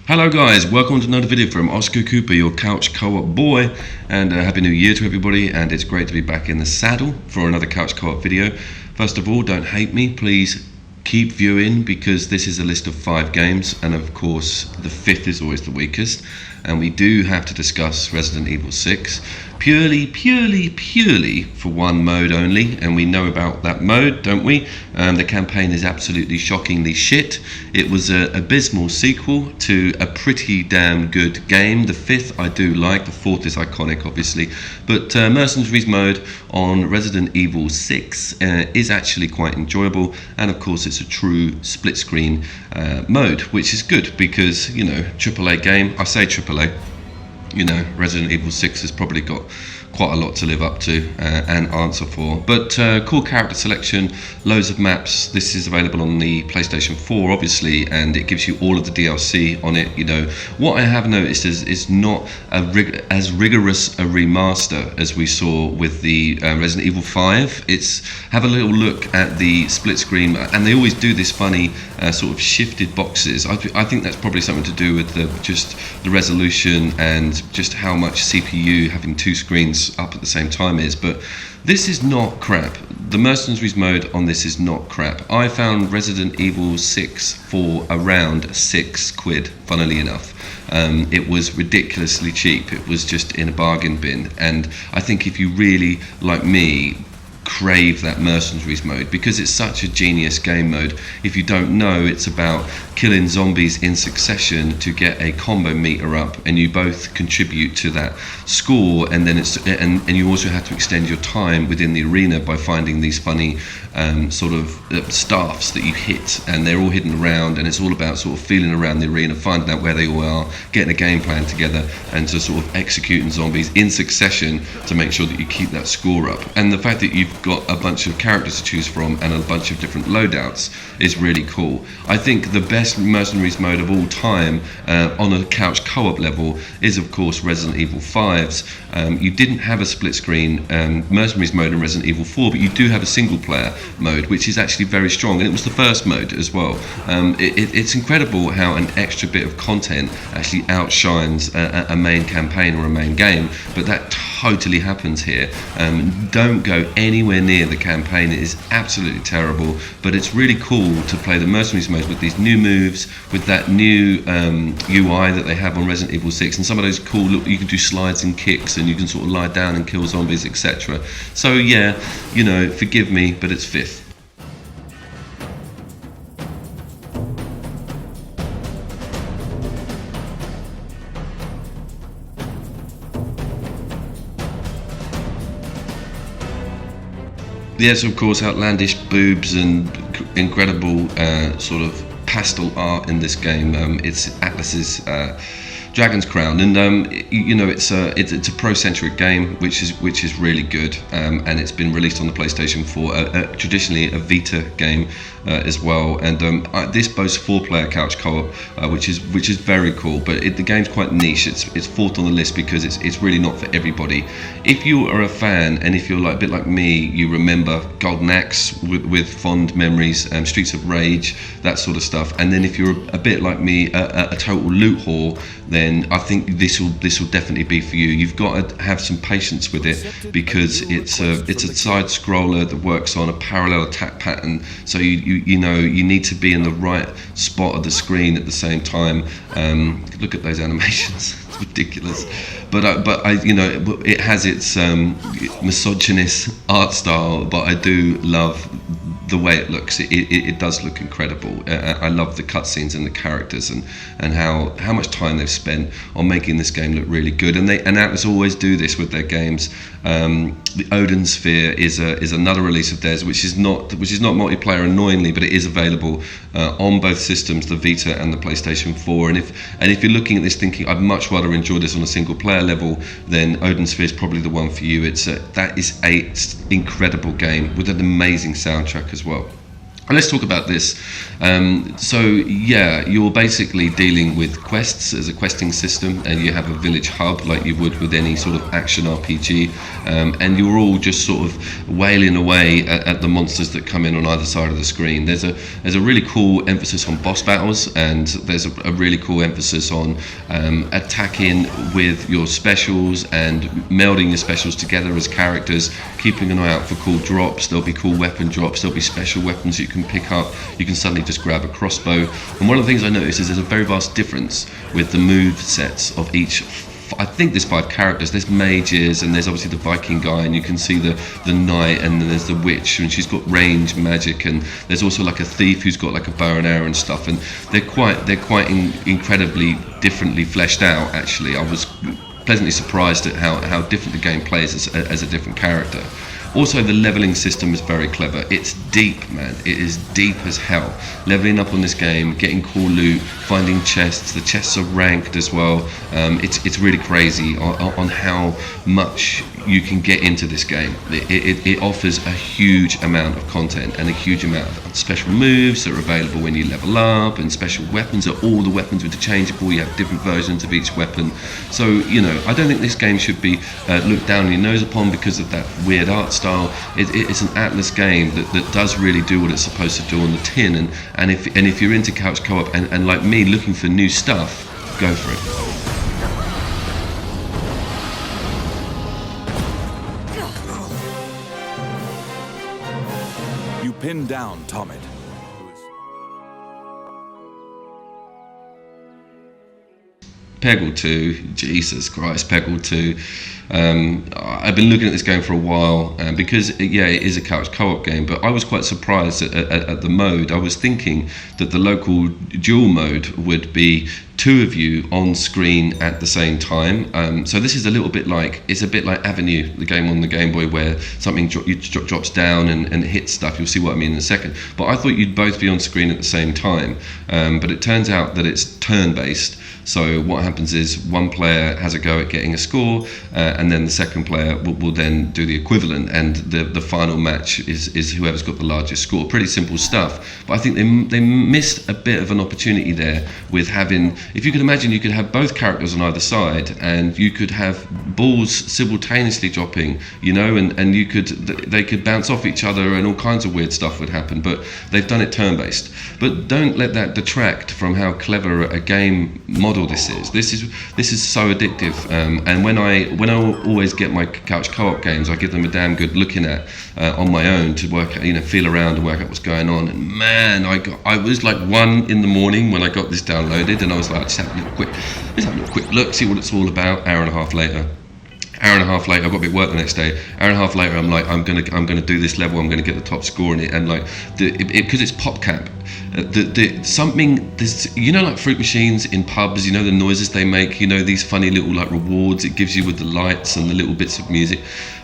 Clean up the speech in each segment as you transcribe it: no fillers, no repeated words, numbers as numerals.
Hello guys, welcome to another video from Oscar Cooper, your couch co-op boy, and Happy New Year to everybody, and it's great to be back in the saddle for another couch co-op video. First of all, don't hate me, please keep viewing, because this is a list of 5 games, and of course the 5th is always the weakest, and we do have to discuss Resident Evil 6 purely for one mode only, and we know about that mode, don't we? The campaign is absolutely shockingly shit. It was an abysmal sequel to a pretty damn good game. The 5th I do like, the 4th is iconic obviously, but Mercenaries mode on Resident Evil 6 is actually quite enjoyable, and of course it's a true split screen mode, which is good because, you know, AAA game, I say AAA, you know, Resident Evil 6 has probably got quite a lot to live up to and answer for. But cool character selection, loads of maps. This is available on the PlayStation 4 obviously, and it gives you all of the DLC on it. You know, what I have noticed is it's not as rigorous a remaster as we saw with the Resident Evil 5. It's have a little look at the split screen, and they always do this funny sort of shifted boxes. I think that's probably something to do with just the resolution and just how much CPU having 2 screens up at the same time is, but this is not crap. The Mercenaries mode on this is not crap. I found Resident Evil 6 for around £6, funnily enough. It was ridiculously cheap. It was just in a bargain bin, and I think if you really, like me, crave that Mercenaries mode, because it's such a genius game mode. If you don't know, it's about killing zombies in succession to get a combo meter up, and you both contribute to that score, and then and you also have to extend your time within the arena by finding these funny sort of staffs that you hit, and they're all hidden around, and it's all about sort of feeling around the arena, finding out where they all are, getting a game plan together, and to sort of executing zombies in succession to make sure that you keep that score up. And the fact that you've got a bunch of characters to choose from and a bunch of different loadouts is really cool. I think the best Mercenaries mode of all time on a couch co-op level is of course Resident Evil 5's. You didn't have a split screen Mercenaries mode in Resident Evil 4, but you do have a single player mode, which is actually very strong, and it was the first mode as well. It's incredible how an extra bit of content actually outshines a main campaign or a main game, but that totally happens here. Don't go anywhere near the campaign. It is absolutely terrible, but it's really cool to play the Mercenaries mode with these new moves, with that new UI that they have on Resident Evil 6, and some of those cool, look, you can do slides and kicks, and you can sort of lie down and kill zombies, etc. So yeah, you know, forgive me, but it's 5th. Yes, of course, outlandish boobs and incredible sort of pastel art in this game. It's Atlas's Dragon's Crown, and you know, it's a pro-centric game, which is really good, and it's been released on the PlayStation 4. Traditionally a Vita game as well, and this boasts 4-player couch co-op, which is very cool. But the game's quite niche. It's 4th on the list because it's really not for everybody. If you are a fan, and if you're like a bit like me, you remember Golden Axe with fond memories, Streets of Rage, that sort of stuff. And then if you're a bit like me, a total loot whore, then I think this will definitely be for you. You've got to have some patience with it, because it's a side scroller that works on a parallel attack pattern. So you know, you need to be in the right spot of the screen at the same time. Look at those animations. It's ridiculous. But I you know, it has its misogynist art style, but I do love the way it looks. It does look incredible. I love the cutscenes and the characters, and how much time they've spent on making this game look really good. And Atlas always do this with their games. The Odin Sphere is another release of theirs, which is not multiplayer, annoyingly, but it is available on both systems, the Vita and the PlayStation 4. And if you're looking at this thinking, I'd much rather enjoy this on a single player level, then Odin Sphere is probably the one for you. That is an incredible game with an amazing soundtrack as well. And let's talk about this. So yeah, you're basically dealing with quests as a questing system, and you have a village hub like you would with any sort of action RPG, and you're all just sort of wailing away at the monsters that come in on either side of the screen. There's a really cool emphasis on boss battles, and there's a really cool emphasis on attacking with your specials and melding your specials together as characters, keeping an eye out for cool drops. There'll be cool weapon drops, there'll be special weapons you can pick up. You can suddenly just grab a crossbow, and one of the things I noticed is there's a very vast difference with the move sets of each. I think there's 5 characters. There's mages, and there's obviously the Viking guy, and you can see the knight, and then there's the witch, and she's got range magic, and there's also like a thief who's got like a bow and arrow and stuff, and they're quite incredibly differently fleshed out. Actually, I was pleasantly surprised at how different the game plays as a different character. Also, the leveling system is very clever. It's deep, man. It is deep as hell. Leveling up on this game, getting cool loot, finding chests. The chests are ranked as well. It's really crazy on how much you can get into this game. It offers a huge amount of content and a huge amount of special moves that are available when you level up, and special weapons. All the weapons are interchangeable. You have different versions of each weapon. So, you know, I don't think this game should be looked down on your nose upon because of that weird art style. It's an Atlas game that does really do what it's supposed to do on the tin, and if you're into couch co-op and like me looking for new stuff, go for it. You pin down Tomit. Peggle 2, Jesus Christ, Peggle 2. I've been looking at this game for a while, because yeah, it is a couch co-op game, but I was quite surprised at the mode. I was thinking that the local dual mode would be 2 of you on screen at the same time. So this is a little bit like, it's a bit like Avenue, the game on the Game Boy, where something drops down and hits stuff. You'll see what I mean in a second. But I thought you'd both be on screen at the same time. But it turns out that it's turn-based. So what happens is one player has a go at getting a score, and then the second player will then do the equivalent, and the final match is whoever's got the largest score. Pretty simple stuff, but I think they missed a bit of an opportunity there with having, if you could imagine, you could have both characters on either side, and you could have balls simultaneously dropping, you know, and they could bounce off each other, and all kinds of weird stuff would happen. But they've done it turn-based. But don't let that detract from how clever a game model this is. This is so addictive, and when I always get my couch co-op games, I give them a damn good looking at on my own to work out, you know, feel around and work out what's going on. And man, I was like 1 in the morning when I got this downloaded, and I was like, let's have a little quick look, see what it's all about. Hour and a half later, I've got a bit of work the next day. Hour and a half later, I'm like, I'm gonna do this level. I'm gonna get the top score in it, and like, because it's PopCap. Something, there's, you know, like fruit machines in pubs, you know, the noises they make, you know, these funny little like rewards it gives you with the lights and the little bits of music.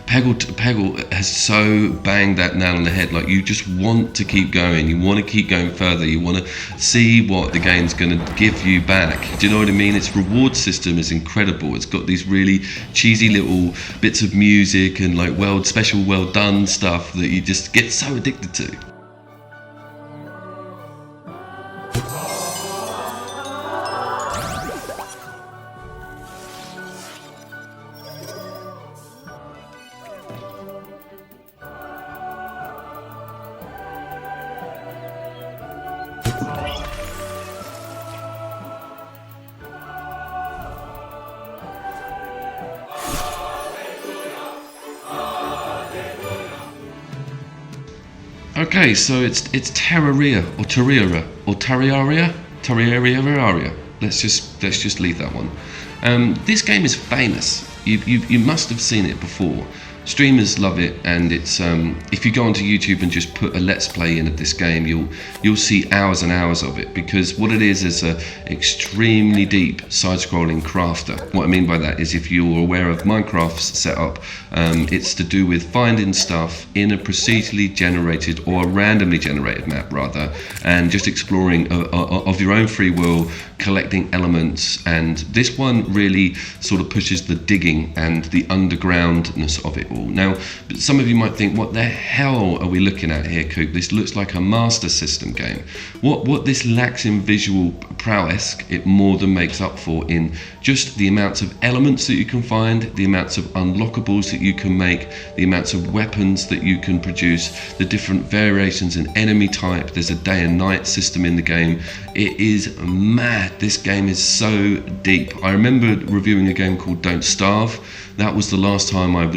Peggle has so banged that nail on the head. Like, you just want to keep going, you want to keep going further, you want to see what the game's going to give you back. Do you know what I mean? Its reward system is incredible. It's got these really cheesy little bits of music and like special well done stuff that you just get so addicted to. Okay, so it's Terraria or Terraria or Terraria. Let's just leave that one. This game is famous. You must have seen it before. Streamers love it, and it's if you go onto YouTube and just put a let's play in of this game, you'll see hours and hours of it, because what it is a extremely deep side-scrolling crafter. What I mean by that is, if you're aware of Minecraft's setup, it's to do with finding stuff in a procedurally generated or a randomly generated map rather, and just exploring of your own free will, collecting elements. And this one really sort of pushes the digging and the undergroundness of it all. incredible. Now, some of you might think, what the hell are we looking at here, Coop? This looks like a Master System game. What this lacks in visual prowess, it more than makes up for in just the amounts of elements that you can find, the amounts of unlockables that you can make, the amounts of weapons that you can produce, the different variations in enemy type. There's a day and night system in the game. It is mad. This game is so deep. I remember reviewing a game called Don't Starve. That was the last time I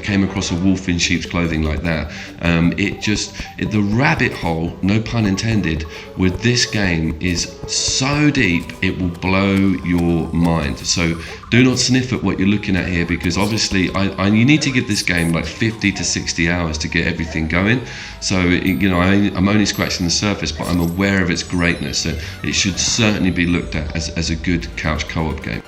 came across a wolf in sheep's clothing like that. The rabbit hole, no pun intended, with this game is so deep it will blow your mind. So do not sniff at what you're looking at here, because obviously you need to give this game like 50 to 60 hours to get everything going. So I'm only scratching the surface, but I'm aware of its greatness. So it should certainly be looked at as a good couch co-op game.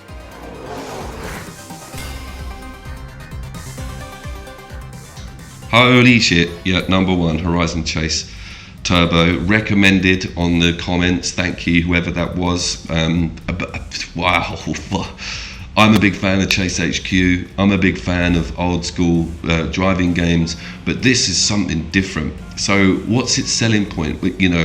Holy shit, yeah, number one, Horizon Chase Turbo, recommended on the comments, thank you, whoever that was. Wow, I'm a big fan of Chase HQ, I'm a big fan of old school driving games, but this is something different. So what's its selling point?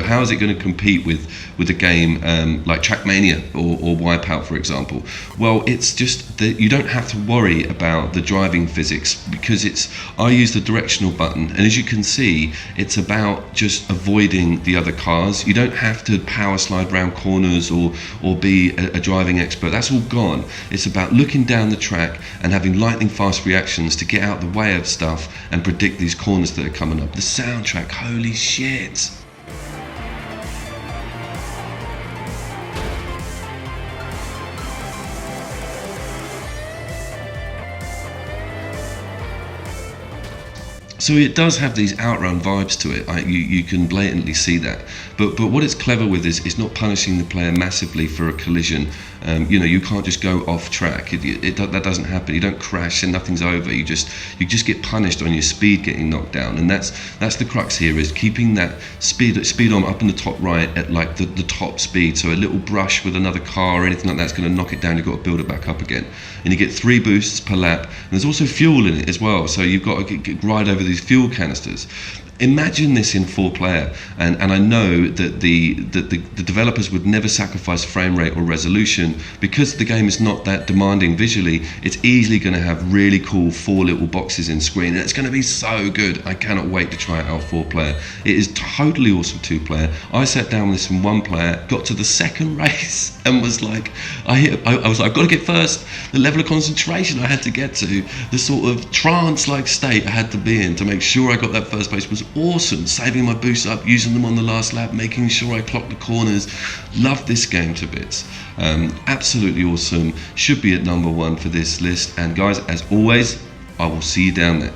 How is it going to compete with a game like Trackmania or Wipeout, for example? Well, it's just that you don't have to worry about the driving physics, because I use the directional button, and as you can see, it's about just avoiding the other cars. You don't have to power slide around corners or be a driving expert. That's all gone. It's about looking down the track and having lightning fast reactions to get out the way of stuff and predict these corners that are coming up. The soundtrack, holy shit. So it does have these outrun vibes to it. You can blatantly see that. But what it's clever with is not punishing the player massively for a collision. You can't just go off track. That doesn't happen. You don't crash and nothing's over. You just get punished on your speed getting knocked down. And that's the crux here, is keeping that speed on up in the top right at like the top speed. So a little brush with another car or anything like that's going to knock it down. You've got to build it back up again. And you get 3 boosts per lap. And there's also fuel in it as well. So you've got to ride over these fuel canisters. Imagine this in 4-player, and I know that the developers would never sacrifice frame rate or resolution, because the game is not that demanding visually. It's easily going to have really cool 4 little boxes in screen, and it's going to be so good. I cannot wait to try it out 4-player. It is totally awesome 2-player. I sat down with this in 1-player, got to the second race, and was like, I was like, I've got to get first. The level of concentration I had to get to, the sort of trance-like state I had to be in to make sure I got that first place was awesome. Saving my boosts up, using them on the last lap, making sure I clocked the corners. Love this game to bits. Absolutely awesome. Should be at number 1 for this list. And guys, as always, I will see you down there.